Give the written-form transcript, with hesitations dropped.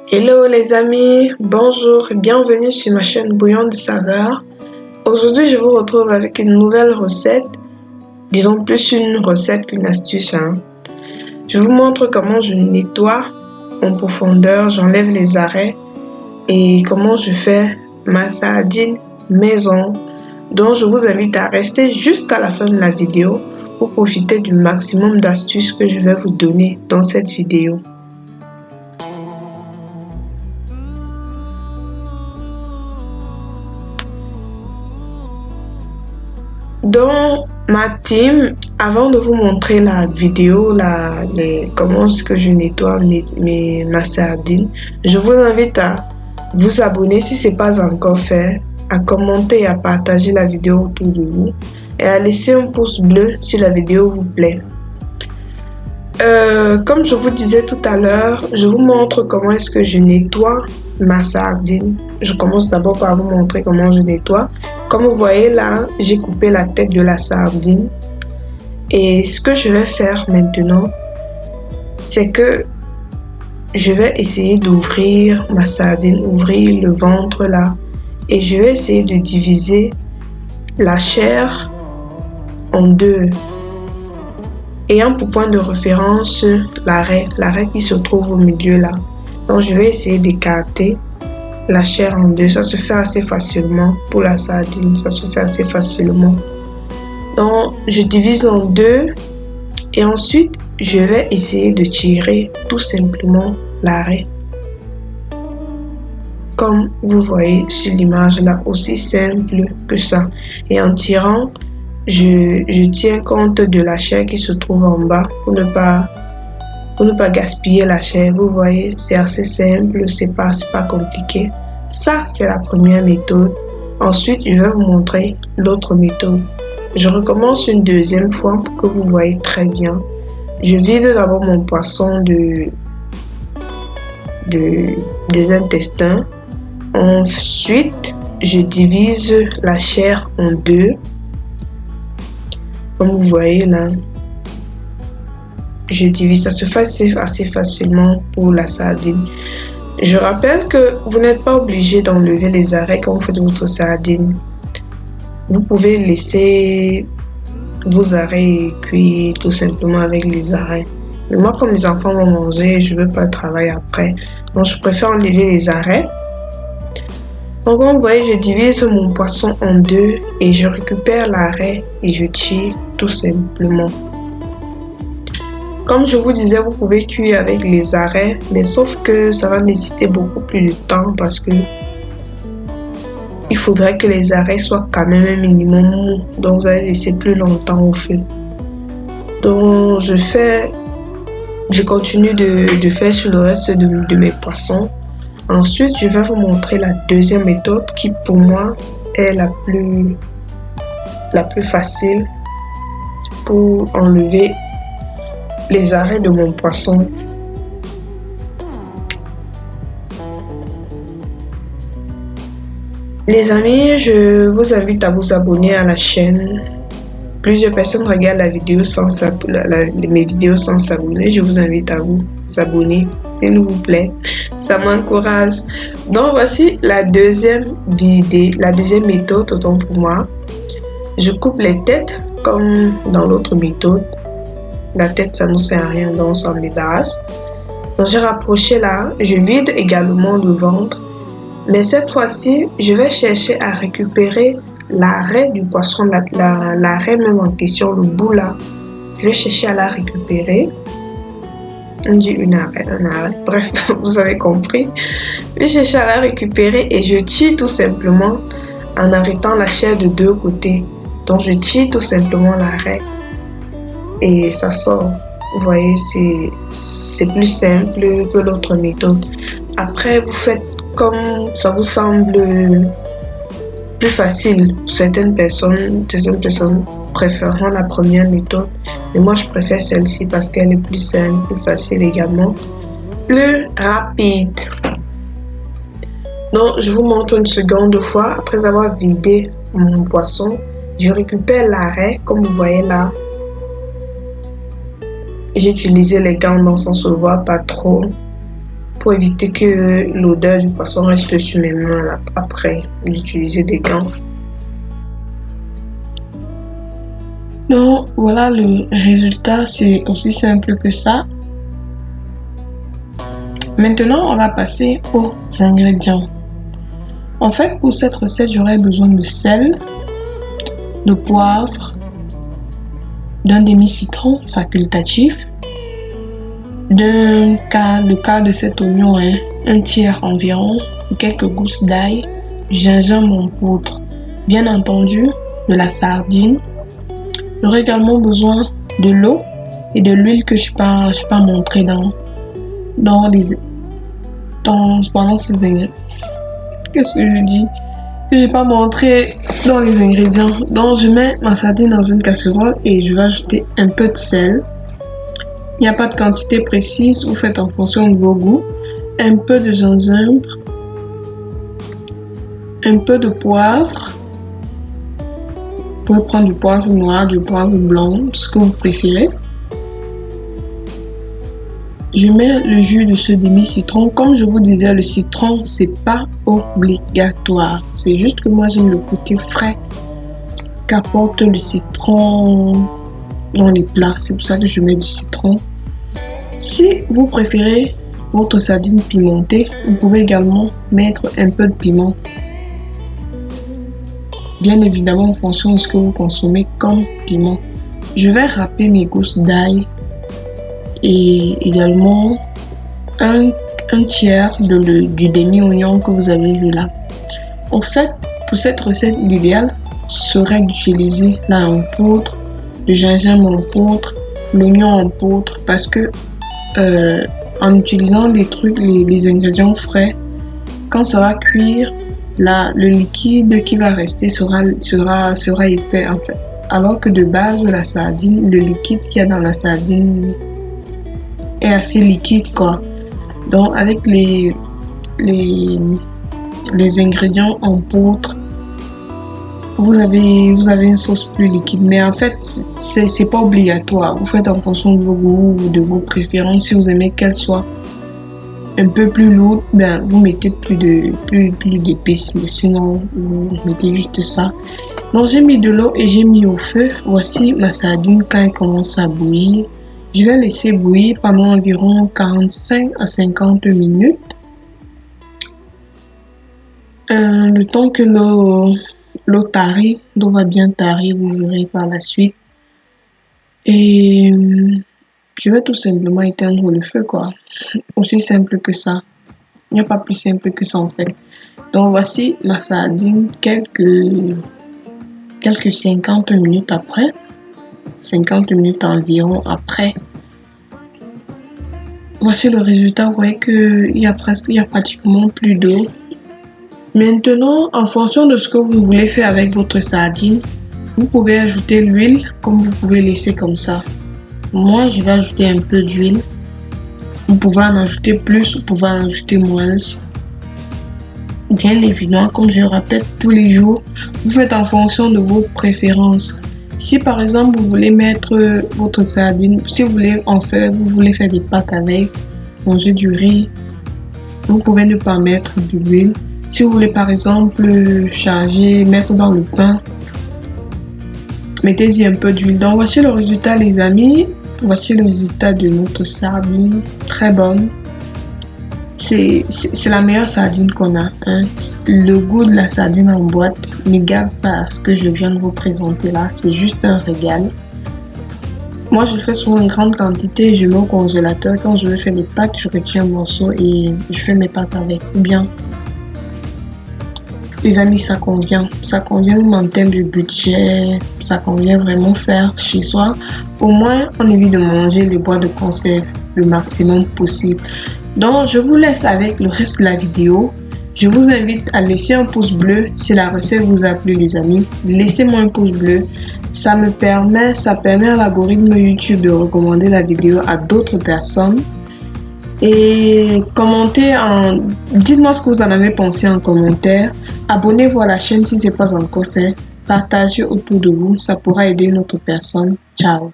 Hello les amis, bonjour et bienvenue sur ma chaîne Bouillon de Saveur. Aujourd'hui je vous retrouve avec une nouvelle recette, disons plus une recette qu'une astuce. Je vous montre comment je nettoie en profondeur, j'enlève les arrêts et comment je fais ma sardine maison. Donc je vous invite à rester jusqu'à la fin de la vidéo pour profiter du maximum d'astuces que je vais vous donner dans cette vidéo. Dans ma team, avant de vous montrer la vidéo, comment est-ce que je nettoie ma sardine, je vous invite à vous abonner si ce n'est pas encore fait, à commenter et à partager la vidéo autour de vous et à laisser un pouce bleu si la vidéo vous plaît. Comme je vous disais tout à l'heure, je vous montre comment est-ce que je nettoie ma sardine. Je commence d'abord par vous montrer comment je nettoie. Comme vous voyez là, j'ai coupé la tête de la sardine. Et ce que je vais faire maintenant, c'est que je vais essayer d'ouvrir ma sardine, ouvrir le ventre là. Et je vais essayer de diviser la chair en deux. Ayant pour point de référence l'arrêt qui se trouve au milieu là. Donc je vais essayer d'écarter la chair en deux. Ça se fait assez facilement pour la sardine, ça se fait assez facilement. Donc je divise en deux et ensuite je vais essayer de tirer tout simplement l'arrêt. Comme vous voyez sur l'image là, aussi simple que ça. Et en tirant, je tiens compte de la chair qui se trouve en bas pour ne pas gaspiller la chair. Vous voyez, c'est assez simple, c'est pas compliqué. Ça, c'est la première méthode. Ensuite, je vais vous montrer l'autre méthode. Je recommence une deuxième fois pour que vous voyez très bien. Je vide d'abord mon poisson des intestins. Ensuite, je divise la chair en deux. Comme vous voyez là, je divise, ça se fait assez facilement pour la sardine. Je rappelle que vous n'êtes pas obligé d'enlever les arrêts quand vous faites votre sardine. Vous pouvez laisser vos arrêts cuire tout simplement avec les arrêts. Mais moi, comme les enfants vont manger, je ne veux pas le travail après. Donc, je préfère enlever les arrêts. Donc, comme vous voyez, je divise mon poisson en deux et je récupère l'arrêt et je tire tout simplement. Comme je vous disais, vous pouvez cuire avec les arrêts, mais sauf que ça va nécessiter beaucoup plus de temps parce que il faudrait que les arrêts soient quand même un minimum mous. Donc, vous allez laisser plus longtemps au feu. Donc, je continue de faire sur le reste de mes poissons. Ensuite, je vais vous montrer la deuxième méthode qui pour moi est la plus facile pour enlever les arrêts de mon poisson. Les amis, je vous invite à vous abonner à la chaîne. Plusieurs personnes regardent mes vidéos sans s'abonner. Je vous invite à vous abonner, s'il vous plaît. Ça m'encourage. Donc voici la deuxième méthode, autant pour moi. Je coupe les têtes comme dans l'autre méthode. La tête, ça ne sert à rien, donc on s'en débarrasse. Donc j'ai rapproché là. Je vide également le ventre. Mais cette fois-ci, je vais chercher à récupérer l'arrêt du poisson, l'arrêt même en question, le bout là. Je vais chercher à la récupérer. On dit un arrêt. Bref, vous avez compris. Je vais chercher à la récupérer et je tire tout simplement en arrêtant la chair de deux côtés. Donc je tire tout simplement l'arrêt et ça sort. Vous voyez, c'est plus simple que l'autre méthode. Après, vous faites comme ça vous semble plus facile. Certaines personnes préfèrent la première méthode, mais moi je préfère celle-ci parce qu'elle est plus simple, plus facile également, plus rapide. Donc je vous montre une seconde fois. Après avoir vidé mon poisson, je récupère l'arrêt comme vous voyez là. J'ai utilisé les gants dans le sens où on ne voit pas trop pour éviter que l'odeur du poisson reste sur mes mains là, après d'utiliser des gants. Donc voilà, le résultat, c'est aussi simple que ça. Maintenant, on va passer aux ingrédients. En fait, pour cette recette, j'aurai besoin de sel, de poivre, d'un demi-citron facultatif, le quart de cet oignon, un tiers environ, quelques gousses d'ail, du gingembre en poudre, bien entendu, de la sardine. J'aurai également besoin de l'eau et de l'huile que je n'ai pas montré pendant ces ingrédients. Qu'est-ce que je dis? Que j'ai pas montré dans les ingrédients. Donc je mets ma sardine dans une casserole et je vais ajouter un peu de sel. Il n'y a pas de quantité précise, vous faites en fonction de vos goûts. Un peu de gingembre, un peu de poivre. Vous pouvez prendre du poivre noir, du poivre blanc, ce que vous préférez. Je mets le jus de ce demi-citron. Comme je vous disais, le citron, c'est pas obligatoire. C'est juste que moi, j'aime le côté frais qu'apporte le citron dans les plats. C'est pour ça que je mets du citron. Si vous préférez votre sardine pimentée, vous pouvez également mettre un peu de piment. Bien évidemment, en fonction de ce que vous consommez comme piment. Je vais râper mes gousses d'ail et également un tiers du demi-oignon que vous avez vu là. En fait, pour cette recette, l'idéal serait d'utiliser l'ail en poudre, le gingembre en poudre, l'oignon en poudre, parce que en utilisant les ingrédients frais, quand ça va cuire, le liquide qui va rester sera épais en fait. Alors que de base, la sardine, le liquide qu'il y a dans la sardine est assez liquide quoi. Donc avec les ingrédients en poudre, vous avez une sauce plus liquide. Mais en fait, c'est pas obligatoire. Vous faites en fonction de vos goûts ou de vos préférences. Si vous aimez qu'elle soit un peu plus lourde, ben vous mettez plus d'épices, mais sinon vous mettez juste ça. Donc j'ai mis de l'eau et j'ai mis au feu. Voici ma sardine quand elle commence à bouillir. Je vais laisser bouillir pendant environ 45 à 50 minutes. Le temps que l'eau tarit, l'eau va bien tarir, vous verrez par la suite. Et je vais tout simplement éteindre le feu quoi. Aussi simple que ça. Il n'y a pas plus simple que ça en fait. Donc voici ma sardine quelques 50 minutes après. 50 minutes environ après. Voici le résultat. Vous voyez qu'il y a pratiquement plus d'eau. Maintenant, en fonction de ce que vous voulez faire avec votre sardine, vous pouvez ajouter l'huile comme vous pouvez laisser comme ça. Moi, je vais ajouter un peu d'huile. Vous pouvez en ajouter plus, vous pouvez en ajouter moins. Bien évidemment, comme je répète tous les jours, vous faites en fonction de vos préférences. Si par exemple, vous voulez mettre votre sardine, si vous voulez faire des pâtes avec, manger du riz, vous pouvez ne pas mettre de l'huile. Si vous voulez par exemple mettre dans le pain, mettez-y un peu d'huile. Donc voici le résultat les amis. Voici le résultat de notre sardine. Très bonne. C'est la meilleure sardine qu'on a. Le goût de la sardine en boîte n'égale pas ce que je viens de vous présenter là. C'est juste un régal. Moi, je le fais souvent en grande quantité. Je mets au congélateur. Quand je veux faire les pâtes, je retire un morceau et je fais mes pâtes avec. Ou bien, les amis, ça convient. Ça convient même en termes de budget. Ça convient vraiment faire chez soi. Au moins, on évite de manger les boîtes de conserve le maximum possible. Donc, je vous laisse avec le reste de la vidéo. Je vous invite à laisser un pouce bleu si la recette vous a plu, les amis. Laissez-moi un pouce bleu. Ça permet à l'algorithme YouTube de recommander la vidéo à d'autres personnes. Et dites-moi ce que vous en avez pensé en commentaire. Abonnez-vous à la chaîne si ce n'est pas encore fait. Partagez autour de vous, ça pourra aider une autre personne. Ciao.